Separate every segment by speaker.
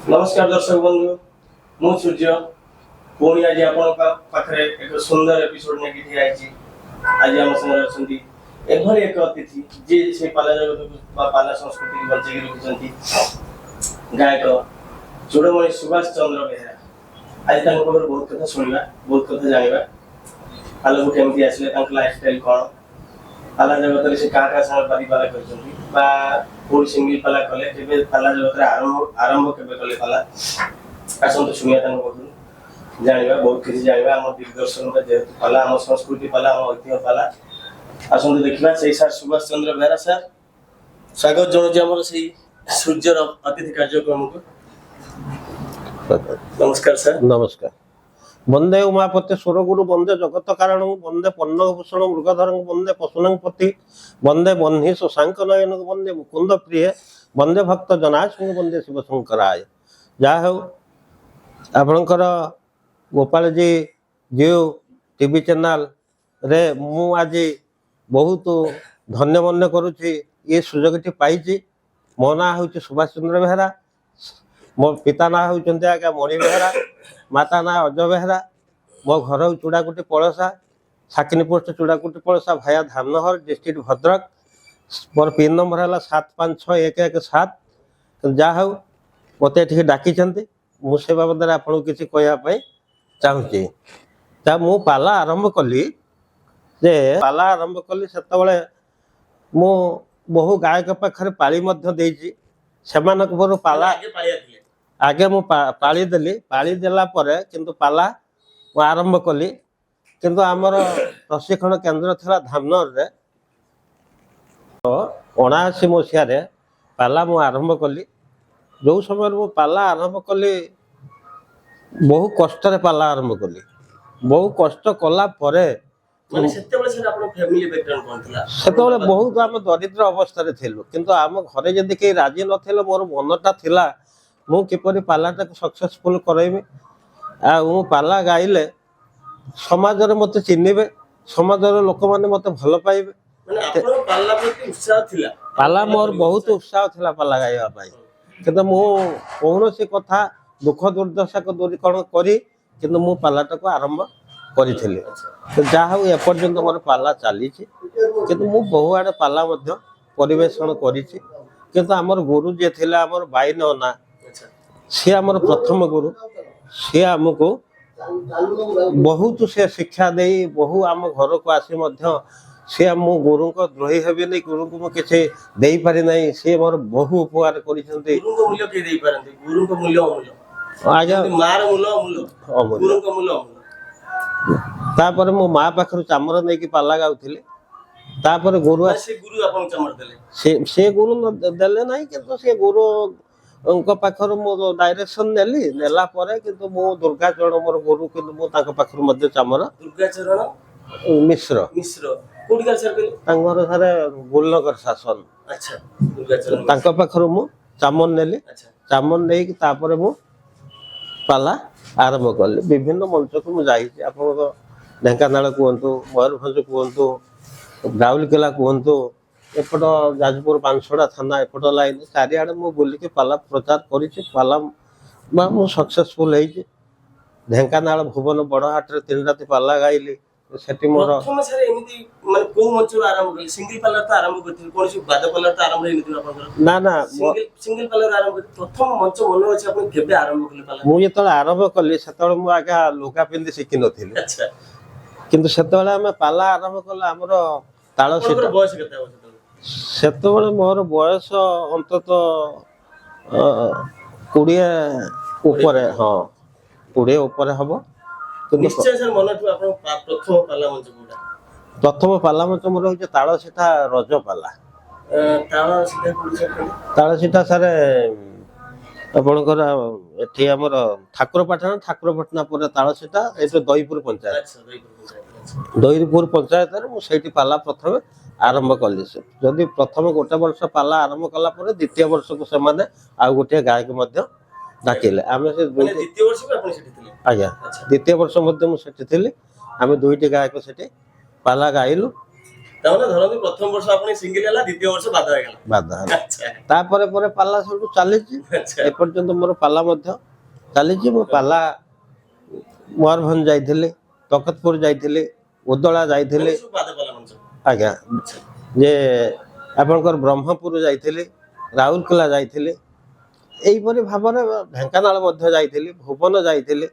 Speaker 1: नमस्कार दर्शक बंधु मु सूर्य पुणी आज पाखे एक सुंदर एपिसोड नहीं ठिया आज आम समय अच्छा एभली एक अतिथि जी से पाला जगत पाला संस्कृति बंचेक रखिंट गायक चूड़मणि सुभाष चंद्र बेहेरा आज बहुत कथा शुणा बहुत कथा जाना पाला को केमती आसले लाइफ स्टाइल कौन पाला जगत से क्या क्या समय पारी पाला कर सिंगल पाला कले केबे पाला जगत आरंभ आरंभ केबे कले पाला आसंत सुनिया जानिबा बहुत किसी जानिबा हम दिग्दर्शन का जेहेतु पाला हम संस्कृति पाला हम ऐतिह्य पाला आसंत देखिबा से सर सुभाष चंद्र बेहेरा सर स्वागत जणुची हमर से सूर्यर अतिथि कार्यक्रम को नमस्कार सर।
Speaker 2: नमस्कार। वंदे उमापति सुरगुरु वंदे जगत कारण वंदे पन्नभूषण मृगधर वंदे पशुनपति वंदे बन्ही सुशांक नयन वंदे मुकुंद प्रिय वंदे भक्त जनाशंग वंदे शिव शंकराय। जहा हो आपणकर गोपाल जी जियो टीवी चैनल रे मु आज बहुत धन्य मन करुच्ची ये सुजोगटी पाई। मो ना हूँ सुभाष चंद्र बेहेरा, मो पिता ना होती आज्ञा मणि बेहेरा, माता ना अजय बेहेरा, मो घर चूड़ाकुटी पड़सा साकिनी पोस्ट चूड़ाकुटी पड़सा भाया धामनहर डिस्ट्रिक्ट भद्रक। मोर पिन नंबर है 756117। जहा हूँ मत ये डाकी मुझे बाबद आपको किसी कहवाई चाहूँगी। मु पाला आरंभ कली जे पाला आरंभ कली से मु बहु गायक पाखे पाली देची से पाला आगे मु पाली देली पाली देला परे किंतु पाला मु आरंभ कली किंतु आमर प्रशिक्षण केंद्र थिला धामनर रे 79 मसीह पाला मु आरंभ कली। जो समय मु पाला आरंभ कली बहु कष्ट रे पाला आरंभ कली। बहु कष्ट कला परे सेतबेले बहुत आम दरिद्र अवस्था थिलु किंतु आम घरे जदि कहीं राजी नथिले मोर मनटा थिला मु किपरि पालाटा सक्सेसफुल करैबे आ मु पाला गाइले समाज रे मते चिन्हिबे समाज रे लोक माने मते भल पाइबे
Speaker 1: माने आपन पाला प्रति उत्साह थिला।
Speaker 2: पाला मोर बहुत उत्साह थिला पाला गाइबा पाई किंतु मु कौनसी कथा दुख दुर्दशा को दूरीकरण करी किंतु मु पालाटा को आरंभ करिथिले। तो जहा हो एपर्यंत मोर पाला चली किंतु मु बहु आड़े पाला मध्य परिवेषण करिछि किंतु हमर गुरु जे थिला हमर बाई नना सी आमर प्रथम गुरु सी आमको बहुत से शिक्षा दे बहु आम घर को आसी सी मो गुरु को द्रोही हेबे नहीं गुरु को मु किसी दे पारि नहीं सी मोर बहु उपकार करिसेंती।
Speaker 1: गुरु को मूल्य के दे पारंती गुरु को मूल्य अमूल्य
Speaker 2: आजा
Speaker 1: मार मूल्य अमूल्य गुरु को मूल्य अमूल्य।
Speaker 2: तापर मो माँ पाखर चामर नहीं कि पाला गाउथिले तापर गुरु
Speaker 1: से गुरु आपन चामर देले
Speaker 2: से गुरु देले नहीं किंतु से गुरु उनका पाखर मो डायरेक्शन नेली नेला परे किंतु मो दुर्गा चरण मोर गुरु किंतु मो ताका पाखर मध्य चामर
Speaker 1: दुर्गा चरण
Speaker 2: मिश्र
Speaker 1: कोडी का सर
Speaker 2: तांगर सारे गुलनगर शासन।
Speaker 1: अच्छा दुर्गा चरण
Speaker 2: तांका पाखर मो चामर नेली चामर नै कि तापर मो पाला आरंभ कले विभिन्न मंच को मु जाई आपन ढेंकानाल कहतु मयूरभंज कहतु राउरकेला कहतु एपट जाजपुर बांसड़ा थाना एपट लाइन चारिआडे मु बुलिकी पाला प्रचार करिछि पाला मु सक्सेसफुल है। ढेंकानाल भुवन बड़हाट रे 3 राति पाला गाइली सेठी मोर
Speaker 1: प्रथम सर एमिति माने को मंच आरंभ कले सिंगल पाला तो आरंभ करथि कोनसी बाद पाला तो आरंभ हेनि आपन
Speaker 2: ना ना
Speaker 1: सिंगल पाला आरंभ प्रथम मंच मन अछि आपन केबे आरंभ कले पाला
Speaker 2: मु जेतल आरंभ कली सेतल मु आगा लुगा पिंदी सिखि नथिले।
Speaker 1: अच्छा
Speaker 2: किंतु सेतबेले हम पाला आरंभ कला हमर ताळ
Speaker 1: सेटा बयस केते हो
Speaker 2: सेतबेले मोर बयस अंतत 20 ऊपर हाँ 20 ऊपर हबो।
Speaker 1: निश्चय सर मन तू आपन प्रथम पाला मंच कोडा
Speaker 2: प्रथम पाला मंच मोर होय ताळ सेटा रज पाला ताळ सेटा सर आपणकर एठी हमर ठाकुरपटना पर ताळ सेटा एतो दहीपुर पंचायत।
Speaker 1: अच्छा
Speaker 2: दहीपुर पंचायत रे मु सेठी पाला प्रथम आरंभ कली से जदि प्रथम गोटे वर्ष पाला आरंभ कला पर द्वितीय वर्ष को से माने आ गोटे गायक मध्य डाकिले आमे से
Speaker 1: द्वितीय वर्ष में आपण सेठी थिले
Speaker 2: आज्ञा द्वितीय वर्ष मध्य मु सेठी थिले आमे दुईटी गायक सेठी पाला गाइलु
Speaker 1: ତାମାନେ ଧରନ୍ତୁ ପ୍ରଥମ ବର୍ଷ ଆପଣ ସିଙ୍ଗଲ ହେଲା, ଦ୍ୱିତୀୟ ବର୍ଷ ବାଧା ହେଇଗଲା।
Speaker 2: ବାଧା ହେଲା।
Speaker 1: ଆଚ୍ଛା
Speaker 2: ତାପରେ ପରେ ପାଲା ସବୁ ଚାଲିଛି,
Speaker 1: ଆଚ୍ଛା
Speaker 2: ଏପର୍ଯ୍ୟନ୍ତ ମୋର ପାଲା ମଧ୍ୟ ଚାଲିଛି। ମୁଁ ପାଲା ମୟୂରଭଞ୍ଜ ଯାଇଥିଲି, ତକତପୁର ଯାଇଥିଲି, ଉଦଳା ଯାଇଥିଲି,
Speaker 1: ସବୁ ବାଧା ପାଲା ମଞ୍ଚ।
Speaker 2: ଆଜ୍ଞା, ଯେ ଆପଣଙ୍କର ବ୍ରହ୍ମପୁର ଯାଇଥିଲି, ରାଉରକେଲା ଯାଇଥିଲି, ଏଇପରି ଭାବରେ ଢେଙ୍କାନାଳ ମଧ୍ୟ ଯାଇଥିଲି, ଭୁବନ ଯାଇଥିଲି।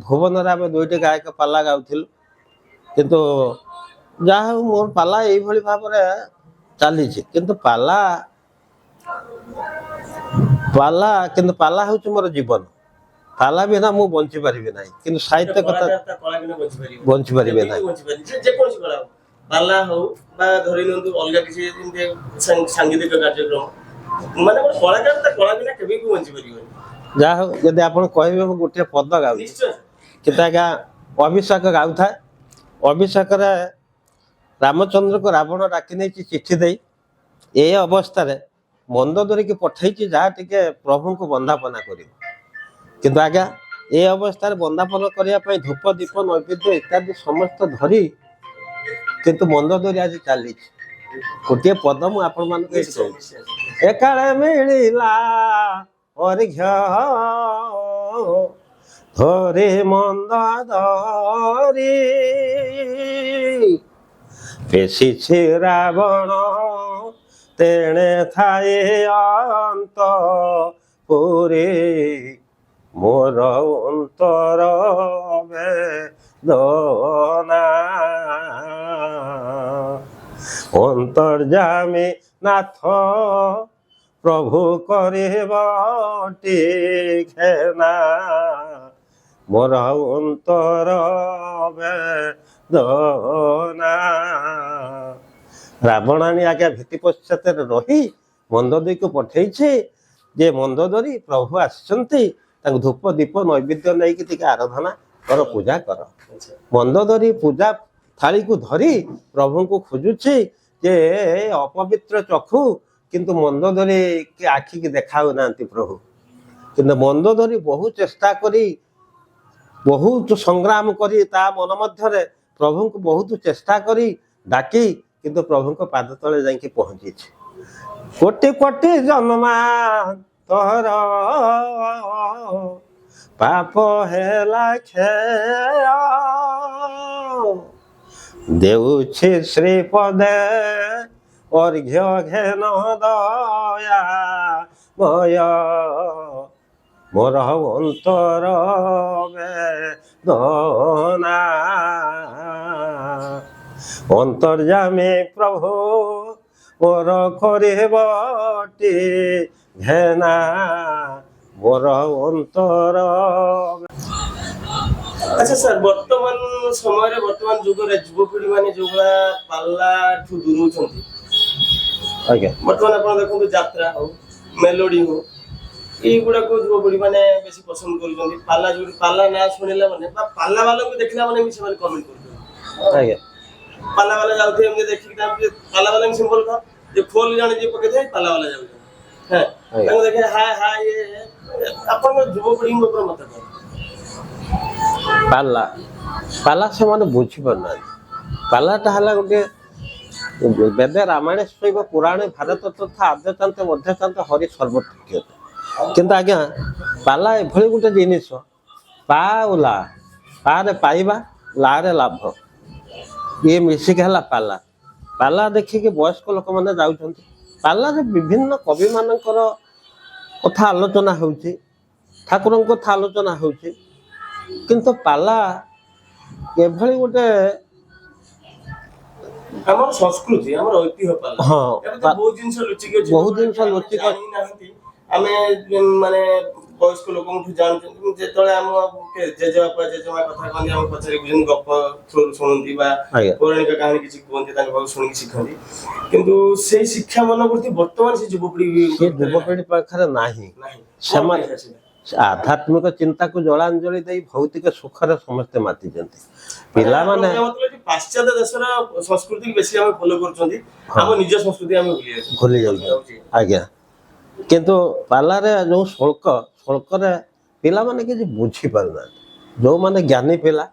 Speaker 2: ଭୁବନରେ ଆମେ 2ଟି ଗାୟକ ପାଲା ଗାଉଥିଲୁ। କିନ୍ତୁ ଯାହା ହଉ ମୋର ପାଲା ଏଇଭଳି ଭାବରେ ଚାଲିଛି। କିନ୍ତୁ ପାଲା ପାଲା ହେଉଛି ମୋର ଜୀବନ। ପାଲା ବିନା ମୁଁ ବଞ୍ଚି ପାରିବି ନାହିଁ। କିନ୍ତୁ ସାହିତ୍ୟ କଥା
Speaker 1: କଳା ବିନା ବଞ୍ଚି ପାରିବ,
Speaker 2: ବଞ୍ଚି ପାରିବେ ନାହିଁ।
Speaker 1: ଯେକୌଣସି କଳା ହଉ, ପାଲା ହଉ ବା ଧରି ନିଅନ୍ତୁ ଅଲଗା କିଛି ଯେମିତି ସାଙ୍ଗୀତିକ କାର୍ଯ୍ୟକ୍ରମ, ମାନେ ଗୋଟେ କଳାକାର ତା କଳା ବିନା କେବେ ବି ବଞ୍ଚି ପାରିବନି।
Speaker 2: ଯାହା ହଉ, ଯଦି ଆପଣ କହିବେ ମୁଁ ଗୋଟିଏ ପଦ ଗାଉଛି।
Speaker 1: ନିଶ୍ଚୟ।
Speaker 2: କିନ୍ତୁ ଆଜ୍ଞା ଅଭିଷେକ ଗାଉଥାଏ। ଅଭିଷେକରେ ରାମଚନ୍ଦ୍ରକୁ ରାବଣ ଡାକି ନେଇଛି ଚିଠି ଦେଇ, ଏ ଅବସ୍ଥାରେ ମନ୍ଦ ଧରିକି ପଠେଇଛି ଯାହା ଟିକେ ପ୍ରଭୁଙ୍କୁ ବନ୍ଦାପନା କରିବ। କିନ୍ତୁ ଆଜ୍ଞା ଏ ଅବସ୍ଥାରେ ବନ୍ଦାପନା କରିବା ପାଇଁ ଧୂପ ଦୀପ ନୈବେଦ୍ୟ ଇତ୍ୟାଦି ସମସ୍ତ ଧରି କିନ୍ତୁ ମନ୍ଦ ଧରି ଆଜି ଚାଲିଛି। ଗୋଟିଏ ପଦ ମୁଁ ଆପଣମାନଙ୍କୁ ଏଇଠି କହୁଛି। ଏକାଳେ ମିଳିଲା ଅର୍ଘ୍ୟ ଧରେ ମନ୍ଦ ଧରି, ପେଶିଛି ରାବଣ ତେଣେ ଥାଏ ଅନ୍ତ ପୁରୀ, ମୋର ଅନ୍ତର ବେଦନା। ଅନ୍ତର୍ଯାମୀ ନାଥ ପ୍ରଭୁ କରିବ ଟିକେନା, ମୋର ଅନ୍ତର ବେଦନା। ରାବଣାଣୀ ଆଜ୍ଞା ଭୀତି ପଶ୍ଚାତରେ ରହି ମନ୍ଦୋଦରୀକୁ ପଠେଇଛି ଯେ ମନ୍ଦୋଦରୀ ପ୍ରଭୁ ଆସିଛନ୍ତି, ତାଙ୍କୁ ଧୂପ ଦୀପ ନୈବେଦ୍ୟ ନେଇକି ଟିକେ ଆରାଧନା କର, ପୂଜା କର। ମନ୍ଦୋଦରୀ ପୂଜା ଥାଳିକୁ ଧରି ପ୍ରଭୁଙ୍କୁ ଖୋଜୁଛି ଯେ ଅପବିତ୍ର ଚକ୍ଷୁ କିନ୍ତୁ ମନ୍ଦୋଦରୀ କି ଆଖିକି ଦେଖାଉନାହାନ୍ତି ପ୍ରଭୁ। କିନ୍ତୁ ମନ୍ଦୋଦରୀ ବହୁ ଚେଷ୍ଟା କରି, ବହୁତ ସଂଗ୍ରାମ କରି ତା ମନ ମଧ୍ୟରେ ପ୍ରଭୁଙ୍କୁ ବହୁତ ଚେଷ୍ଟା କରି ଡାକି କିନ୍ତୁ ପ୍ରଭୁଙ୍କ ପାଦ ତଳେ ଯାଇକି ପହଞ୍ଚିଛି। କୋଟି କୋଟି ଜନ୍ମାନ୍ତର ପାପ ହେଲା କ୍ଷୟ, ଦେଉଛି ଶ୍ରୀପଦେ ଅର୍ଘ୍ୟ ଘେନ ଦୟା ମୟ, ମୋର ଅନ୍ତର ବେଦନା। ଅନ୍ତର୍ଯାମୀ ପ୍ରଭୁ ମୋର କରିବ ଟିକେନା, ମୋର ଅନ୍ତର।
Speaker 1: ଆଚ୍ଛା ସାର୍, ବର୍ତ୍ତମାନ ସମୟରେ ବର୍ତ୍ତମାନ ଯୁଗରେ ଯୁବପିଢି ମାନେ ଯୋଉଭଳିଆ ପାଲାଠୁ ଦୂରଉଛନ୍ତି,
Speaker 2: ଆଜ୍ଞା
Speaker 1: ବର୍ତ୍ତମାନ ଆପଣ ଦେଖନ୍ତୁ ଯାତ୍ରା ହଉ, ମେଲୋଡି ହଉ, ଏଇଗୁଡାକୁ ଯୁବପିଢି ମାନେ ବେଶୀ ପସନ୍ଦ କରୁଛନ୍ତି। ପାଲା ଯୋଉଠି ପାଲା ନାଁ ଶୁଣିଲା ମାନେ ବା ପାଲା ବାଲାଙ୍କୁ ଦେଖିଲା ମାନେ ବି ସେମାନେ କମେଣ୍ଟ କରୁଛନ୍ତି।
Speaker 2: ଆଜ୍ଞା
Speaker 1: ପାଲା ବାଲା ଯାଉଥିବେ ଏମିତି ଦେଖିକି, ତାଙ୍କୁ ପାଲା ବାଲା ସିମ୍ବଲ କହ ଯେ ଫୋନ ଜଣେ ଯିଏ ପକେଇଥାଏ ପାଲା ବାଲା ଯାଉଛନ୍ତି, ହଁ ତାଙ୍କୁ ଦେଖେ ହାୟ ହାୟ ଇଏ। ଆପଣଙ୍କ ଯୁବପିଢିଙ୍କ ଉପରେ ମତ କଣ?
Speaker 2: ପାଲା ସେମାନେ ବୁଝିପାରୁନାହାନ୍ତି। ପାଲାଟା ହେଲା ଗୋଟିଏ ବେଦେ ରାମାୟଣ ଶୈବ ପୁରାଣେ ଭାରତ ତଥା ଆଦ୍ୟଚାନ୍ତେ ମଧ୍ୟଚାନ୍ତେ ହରି ସର୍ବତୃତୀୟ। କିନ୍ତୁ ଆଜ୍ଞା ପାଲା ଏଭଳି ଗୋଟେ ଜିନିଷ, ପା ଓ ଲା, ପାରେ ପାଇବା, ଲାରେ ଲାଭ, ଇଏ ମିଶିକି ହେଲା ପାଲା। ପାଲା ଦେଖିକି ବୟସ୍କ ଲୋକମାନେ ଯାଉଛନ୍ତି। ପାଲାରେ ବିଭିନ୍ନ କବିମାନଙ୍କର କଥା ଆଲୋଚନା ହେଉଛି, ଠାକୁରଙ୍କ କଥା ଆଲୋଚନା ହେଉଛି। କିନ୍ତୁ ପାଲା ଏଭଳି ଗୋଟେ
Speaker 1: ଆମର ସଂସ୍କୃତି, ଆମର ଐତିହ୍ୟ ପାଲା।
Speaker 2: ହଁ,
Speaker 1: ଏବେ ତ ବହୁତ ଜିନିଷ ଲୁଚିକି ଅଛି,
Speaker 2: ବହୁତ ଜିନିଷ ଲୁଚିକି ଅଛି।
Speaker 1: ଜାଣିନାହାନ୍ତି। ଆମେ ମାନେ ବୟସ୍କ ଲୋକଙ୍କଠୁ ଜାଣୁଛନ୍ତି, ଯେତେବେଳେ ଆମ ଜେଜେବାପା ଜେଜେମା କଥା କହନ୍ତି ଆମେ ପଚାରି ବୁଝନ୍ତି, ଗପ ଶୁଣନ୍ତି ବା ପୌରାଣିକ କାହାଣୀ କିଛି କୁହନ୍ତି, ତାଙ୍କ ପାଖକୁ ଶୁଣିକି ଶିଖନ୍ତି। କିନ୍ତୁ ସେଇ ଶିକ୍ଷା ମନୋବୃତ୍ତି ବର୍ତ୍ତମାନ ସେ ଯୁବପିଢି
Speaker 2: ପାଖରେ ନାହିଁ। ସେମାନେ ଆଧ୍ୟାତ୍ମିକ ଚିନ୍ତାକୁ ଜଳାଞ୍ଜଳି ଦେଇ ଭୌତିକ ସୁଖରେ ସମସ୍ତେ ମାତିଛନ୍ତି। ପିଲାମାନେ
Speaker 1: ପାଶ୍ଚାତ୍ୟ ଦେଶର ସଂସ୍କୃତି ବେଶୀ ଆମେ ଫଲୋ କରୁଛନ୍ତି, ଆମ ନିଜ ସଂସ୍କୃତି ଆମେ
Speaker 2: ଭୁଲି ଯାଉଛନ୍ତି। ଆଜ୍ଞା, କିନ୍ତୁ ପାଲାରେ ଯୋଉ ଶୋଳ୍କରେ ପିଲାମାନେ କିଛି ବୁଝିପାରୁନାହାନ୍ତି। ଯୋଉମାନେ ଜ୍ଞାନୀ ପିଲା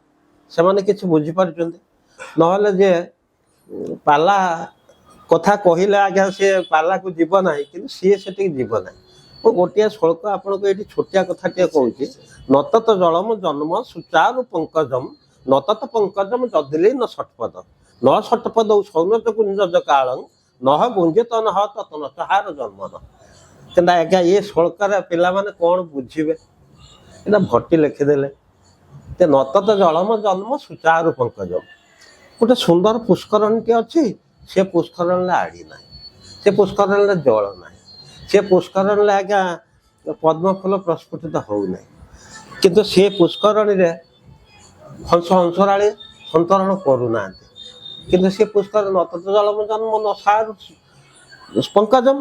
Speaker 2: ସେମାନେ କିଛି ବୁଝିପାରୁଛନ୍ତି, ନହେଲେ ଯେ ପାଲା କଥା କହିଲେ ଆଜ୍ଞା ସେ ପାଲାକୁ ଯିବ ନାହିଁ, କିନ୍ତୁ ସିଏ ସେଠିକି ଯିବ ନାହିଁ। ମୁଁ ଗୋଟିଏ ଶ୍ଳୋକ ଆପଣଙ୍କୁ ଏଇଠି ଛୋଟିଆ କଥାଟିଏ କହୁଛି। ନତତ ଜଳମ ଜନ୍ମ ସୁଚାରୁ ପଙ୍କଜମ ନତତ ପଙ୍କଜମ ଯଦିଲି ନ ଷଟପଦ ନ ଷଟପଦ ସୌନତ କୁଞ୍ଜ କାଳଂ ନହ ଗୁଞ୍ଜିତ ନହ ତତନ ତାହାର ଜନ୍ମନ। କିନ୍ତୁ ଆଜ୍ଞା ଏ ଶ୍ଳୋକରେ ପିଲାମାନେ କ'ଣ ବୁଝିବେ? ଏଇଟା ଭଟ୍ଟି ଲେଖିଦେଲେ ଯେ ନତତ ଜଳମ ଜନ୍ମ ସୁଚାରୁ ପଙ୍କଜମ। ଗୋଟେ ସୁନ୍ଦର ପୁଷ୍କରଣୀଟି ଅଛି, ସେ ପୁଷ୍କରଣୀରେ ଆଡ଼ି ନାହିଁ, ସେ ପୁଷ୍କରଣୀରେ ଜଳ ନାହିଁ, ସେ ପୁଷ୍କରଣୀରେ ଆଜ୍ଞା ପଦ୍ମ ଫୁଲ ପ୍ରସ୍ଫୁଟିତ ହେଉନାହିଁ, କିନ୍ତୁ ସେ ପୁଷ୍କରଣୀରେ ହଂସ ହଂସରାଳି ସନ୍ତରଣ କରୁନାହାନ୍ତି। କିନ୍ତୁ ସେ ପୁଷ୍କର ନତତ ଜଳମ ଜନ୍ମ ନସାରୁ ପଙ୍କଜମ,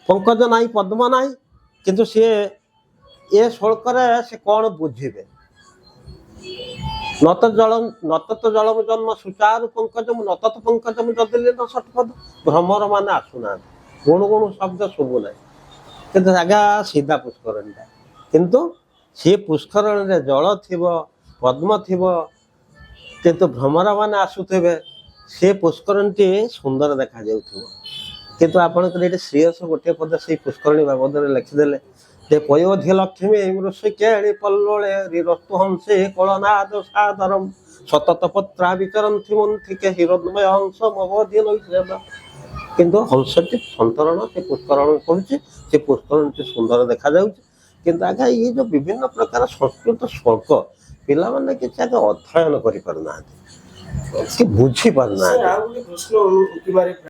Speaker 2: ପଙ୍କଜ ନାହିଁ, ପଦ୍ମ ନାହିଁ, କିନ୍ତୁ ସିଏ ଏ ଶ୍ଳୋକରେ ସେ କ'ଣ ବୁଝିବେ? ନତତ ଜଳମ ଜନ୍ମ ସୁଚାରୁ ପଙ୍କଜମ ନତତ ପଙ୍କଜମ ଯଦିଲି ନ ଷଟପଦ। ଭ୍ରମର ମାନେ ଆସୁନାହାନ୍ତି, ଗୁଣୁ ଗୁଣୁ ଶବ୍ଦ ଶୁଭୁ ନାହିଁ, କିନ୍ତୁ ଆଜ୍ଞା ସିଧା ପୁଷ୍କରଣୀଟା। କିନ୍ତୁ ସେ ପୁଷ୍କରଣୀରେ ଜଳ ଥିବ, ପଦ୍ମ ଥିବ, କିନ୍ତୁ ଭ୍ରମର ମାନେ ଆସୁଥିବେ, ସେ ପୁଷ୍କରଣୀଟି ସୁନ୍ଦର ଦେଖାଯାଉଥିବ। କିନ୍ତୁ ଆପଣଙ୍କର ଏଠି ଶ୍ରୀୟସ ଗୋଟିଏ ପଦ ସେଇ ପୁଷ୍କରଣୀ ବାବଦରେ ଲେଖିଦେଲେ ଯେ ପୟୋଧି ଲକ୍ଷ୍ମୀ ମୃଷି କେଳି ପଲ୍ଲୋଳେ ରିରସ୍ତୁ ହଂସେ କଳନାଦ ସାଦରମ ସତତ ପତ୍ରା ବିଚରନ୍ତି ମନ୍ଥିକେ ହିରଣ୍ମୟ ହଂସ ମବଧି ନୈଷେଦ। କିନ୍ତୁ ହଂସଟି ସନ୍ତରଣ ସେ ପୁଷ୍କରଣ କରୁଛି, ସେ ପୁଷ୍କରଣଟି ସୁନ୍ଦର ଦେଖାଯାଉଛି। କିନ୍ତୁ ଆଜ୍ଞା ଏଇ ଯେଉଁ ବିଭିନ୍ନ ପ୍ରକାର ସଂସ୍କୃତ ଶ୍ଳୋକ ପିଲାମାନେ କିଛି ଆଜ୍ଞା ଅଧ୍ୟୟନ କରିପାରୁନାହାନ୍ତି, କି ବୁଝିପାରୁନାହାନ୍ତି।
Speaker 1: ଆଉ ଗୋଟେ ପ୍ରଶ୍ନ ଉଠିବାରେ